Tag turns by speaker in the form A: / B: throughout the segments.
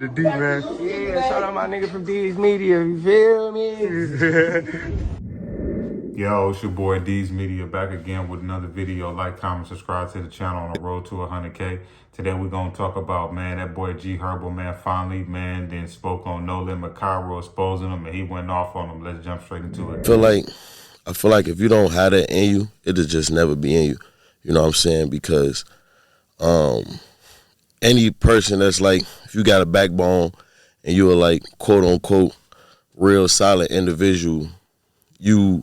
A: The D, man.
B: Yeah, shout out my nigga from D's Media, you feel me?
C: Yo, it's your boy D's Media back again with another video. Like, comment, subscribe to the channel on the road to 100K. Today we're going to talk about, man, that boy Herbo, man, finally, man, then spoke on Nolimit, Kyro exposing him, and he went off on him. Let's jump straight into it.
D: I feel like if you don't have that in you, it'll just never be in you. You know what I'm saying? Because any person that's like, if you got a backbone and you're like, quote unquote, real solid individual, you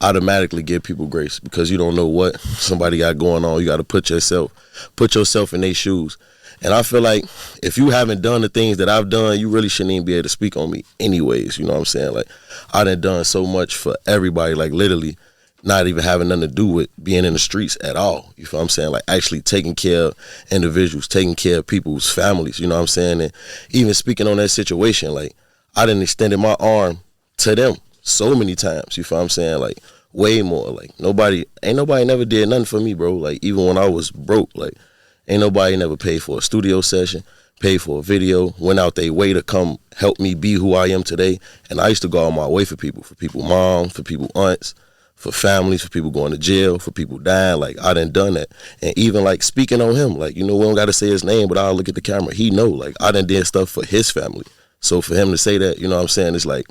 D: automatically give people grace because you don't know what somebody got going on. You got to put yourself in their shoes. And I feel like if you haven't done the things that I've done, you really shouldn't even be able to speak on me anyways. You know what I'm saying? Like, I done so much for everybody, like literally not even having nothing to do with being in the streets at all. You feel what I'm saying? Like, actually taking care of individuals, taking care of people's families, you know what I'm saying? And even speaking on that situation, like, I done extended my arm to them so many times, you feel what I'm saying? Like, way more. Like, ain't nobody never did nothing for me, bro. Like, even when I was broke, like, ain't nobody never paid for a studio session, paid for a video, went out their way to come help me be who I am today. And I used to go out my way for people moms, for people aunts, for families, for people going to jail, for people dying. Like, I done that. And even like speaking on him, like, you know, we don't got to say his name, but I'll look at the camera. He know, like, I did stuff for his family. So for him to say that, you know what I'm saying, it's like,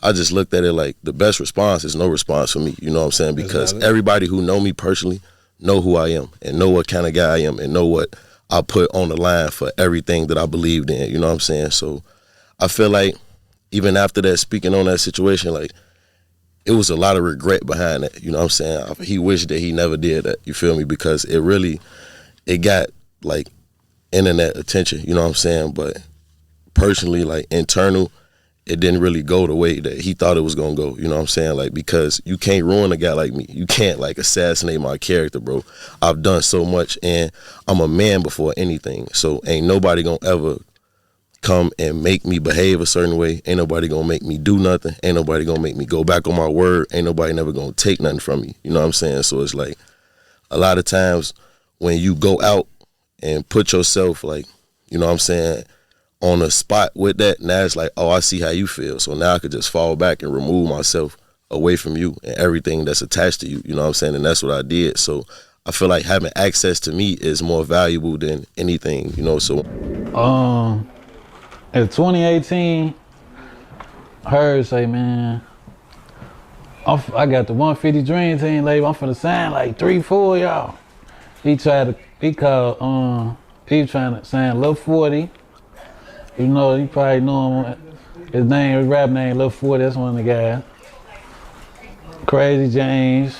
D: I just looked at it like the best response is no response for me. You know what I'm saying? Because everybody who know me personally know who I am and know what kind of guy I am and know what I put on the line for everything that I believed in. You know what I'm saying? So I feel like even after that, speaking on that situation, like, it was a lot of regret behind that. You know what I'm saying? He wished that he never did that. You feel me? Because it got like internet attention. You know what I'm saying? But personally, like, internal, it didn't really go the way that he thought it was gonna go. You know what I'm saying? Like, because you can't ruin a guy like me. You can't like assassinate my character, bro. I've done so much and I'm a man before anything. So ain't nobody gonna ever come and make me behave a certain way. Ain't nobody gonna make me do nothing. Ain't nobody gonna make me go back on my word. Ain't nobody never gonna take nothing from me. You know what I'm saying? So it's like a lot of times when you go out and put yourself, like, you know what I'm saying, on a spot with that, now it's like, oh, I see how you feel. So now I could just fall back and remove myself away from you and everything that's attached to you. You know what I'm saying? And that's what I did. So I feel like having access to me is more valuable than anything, you know. So
E: in 2018, Herb say, man, I got the 150 Dream Team label. I'm finna sign like 3-4 y'all. He was trying to sign Lil 40. You know, you probably know him. His rap name, Lil 40, that's one of the guys. Crazy James,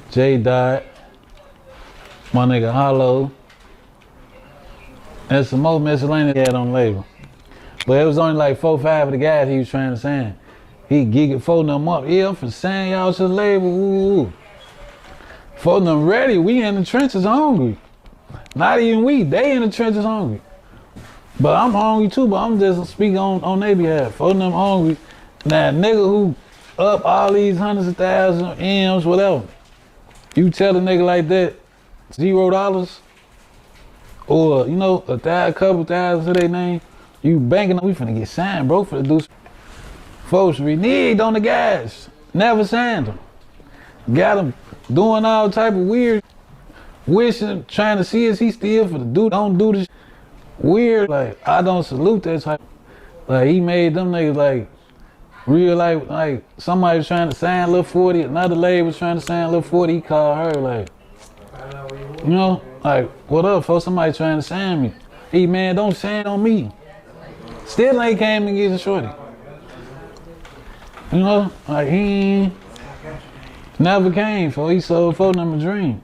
E: J Dot, my nigga Hollow. And some more miscellaneous guys on the label. But it was only like 4-5 of the guys he was trying to sign. He gigged folding them up. Yeah, I'm finna sign y'all to the label. Ooh. Folding them ready. We in the trenches hungry. Not even we. They in the trenches hungry. But I'm hungry too. But I'm just speaking on their behalf. Folding them hungry. Now, nigga who up all these hundreds of thousands, M's, whatever. You tell a nigga like that $0 or, you know, a couple thousand to their name. You banking we finna get signed, bro, for the do. Folks reneged on the guys. Never signed them. Got them doing all type of weird, wishing, trying to see is he still for the dude. Don't do this weird. Like, I don't salute that type. Like, he made them niggas like real life. Like, somebody was trying to sign Lil 40, another lady was trying to sign Lil 40. He called her like, you know, like, what up, folks? Somebody trying to sign me. Hey, man, don't sign on me. Still ain't came and get a shorty. You know, like, he never came, for he sold for them a dream.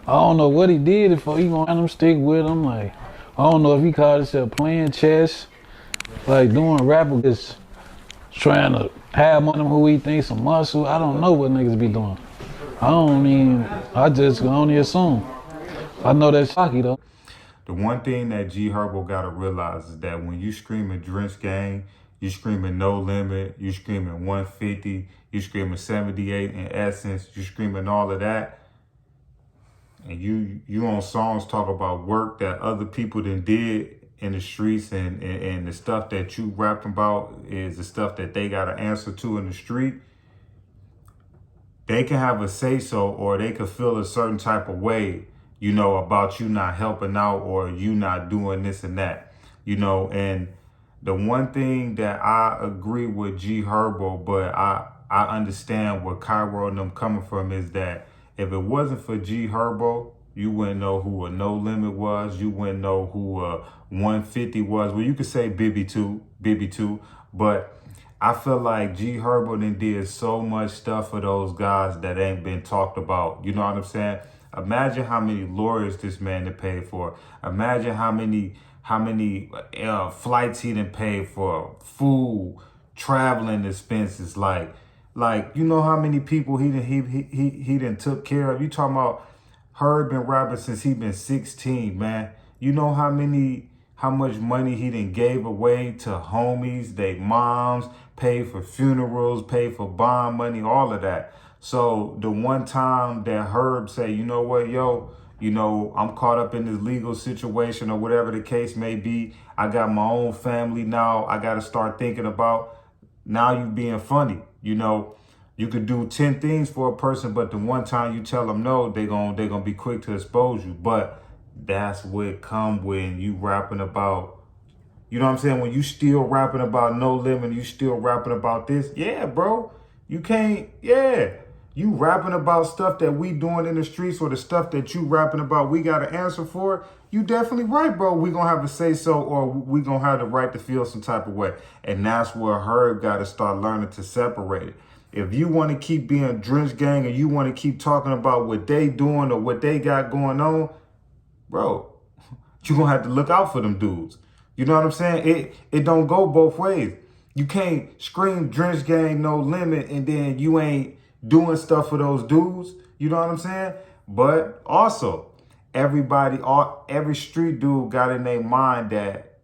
E: I don't know what he did if he gonna have them stick with him. Like, I don't know if he called himself playing chess, like doing rap or just trying to have one of them who he thinks some muscle. I don't know what niggas be doing. I just can only assume. I know that's hockey though.
C: The one thing that Herbo gotta realize is that when you screaming Drench Gang, you screaming Nolimit, you screaming 150, you screaming 78 in essence, you screaming all of that, and you on songs talk about work that other people done did in the streets, and the stuff that you rapping about is the stuff that they got to answer to in the street, they can have a say-so, or they could feel a certain type of way, you know, about you not helping out or you not doing this and that, you know. And the one thing that I agree with G Herbo, but I understand where Kyro and them coming from, is that if it wasn't for G Herbo, you wouldn't know who a Nolimit was. You wouldn't know who a 150 was. Well, you could say Bibby too, but I feel like G Herbo then did so much stuff for those guys that ain't been talked about. You know what I'm saying? Imagine how many lawyers this man done paid for. Imagine how many flights he done paid for, food, traveling expenses. Like you know how many people he done took care of. You talking about Herb been rapping since he been 16, man. You know how much money he done gave away to homies, they moms, paid for funerals, paid for bond money, all of that. So the one time that Herb say, you know what, yo, you know, I'm caught up in this legal situation or whatever the case may be. I got my own family now. I got to start thinking about, now you being funny. You know, you could do 10 things for a person, but the one time you tell them no, they gonna be quick to expose you. But that's what come when you rapping about, you know what I'm saying? When you still rapping about Nolimit, you still rapping about this. Yeah, bro, you can't, yeah. You rapping about stuff that we doing in the streets, or the stuff that you rapping about we got to answer for. You definitely right, bro. We gonna have to say so, or we gonna have the right to feel some type of way. And that's where Herb got to start learning to separate it. If you want to keep being Drench Gang, and you want to keep talking about what they doing or what they got going on, bro, you gonna have to look out for them dudes. You know what I'm saying? It don't go both ways. You can't scream Drench Gang, Nolimit, and then you ain't doing stuff for those dudes. You know what I'm saying? But also, every street dude got in their mind that,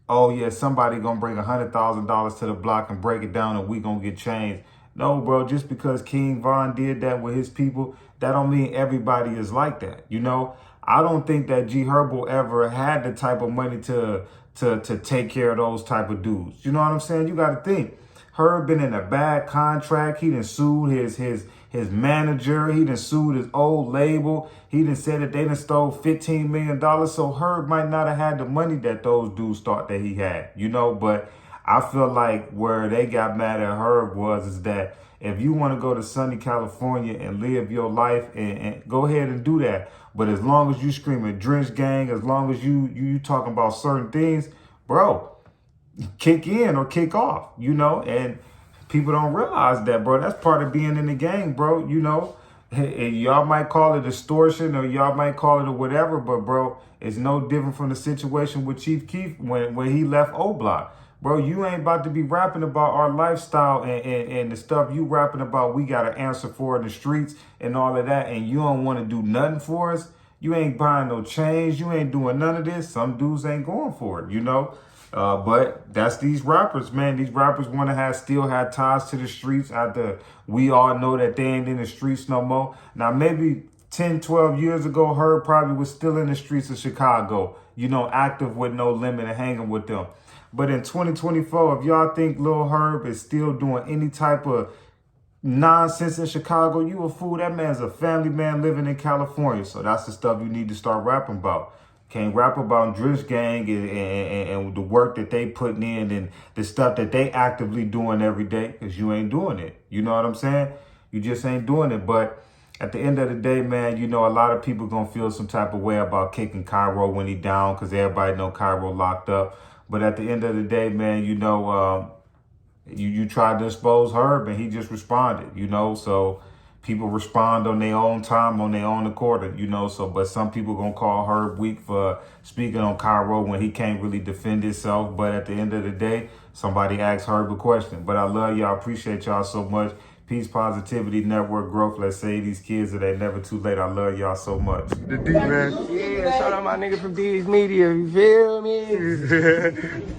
C: oh yeah, somebody gonna bring $100,000 to the block and break it down and we gonna get changed. No, bro, just because King Von did that with his people, that don't mean everybody is like that. You know, I don't think that G Herbo ever had the type of money to take care of those type of dudes. You know what I'm saying? You got to think. Herb been in a bad contract. He done sued his manager. He done sued his old label. He done said that they done stole $15 million. So Herb might not have had the money that those dudes thought that he had, you know. But I feel like where they got mad at Herb is that if you want to go to sunny California and live your life, and go ahead and do that. But as long as you screaming Drench Gang, as long as you talking about certain things, bro, kick in or kick off, you know. And people don't realize that, bro. That's part of being in the gang, bro, you know. And y'all might call it extortion, or y'all might call it or whatever, but bro, it's no different from the situation with Chief Keef when he left O Block. Bro, you ain't about to be rapping about our lifestyle and the stuff you rapping about we got to answer for in the streets and all of that, and you don't want to do nothing for us. You ain't buying no chains. You ain't doing none of this. Some dudes ain't going for it, you know. But that's these rappers, man. These rappers want to still have ties to the streets after we all know that they ain't in the streets no more. Now, maybe 10, 12 years ago, Herb probably was still in the streets of Chicago, you know, active with Nolimit and hanging with them. But in 2024, if y'all think Lil Herb is still doing any type of nonsense in Chicago, you a fool. That man's a family man living in California. So that's the stuff you need to start rapping about. Can't rap about Drench Gang and the work that they putting in and the stuff that they actively doing every day, because you ain't doing it. You know what I'm saying? You just ain't doing it. But at the end of the day, man, you know, a lot of people gonna feel some type of way about kicking Kyro when he down, because everybody know Kyro locked up. But at the end of the day, man, you know, you tried to expose Herb and he just responded, you know. So people respond on their own time, on their own accord, you know. So, but some people gonna call Herb weak for speaking on Kyro when he can't really defend himself. But at the end of the day, somebody asked Herb a question. But I love y'all, appreciate y'all so much. Peace, positivity, network growth. Let's say these kids that ain't never too late. I love y'all so much.
B: The D, man. Yeah, shout out my nigga from D's Media. You feel me?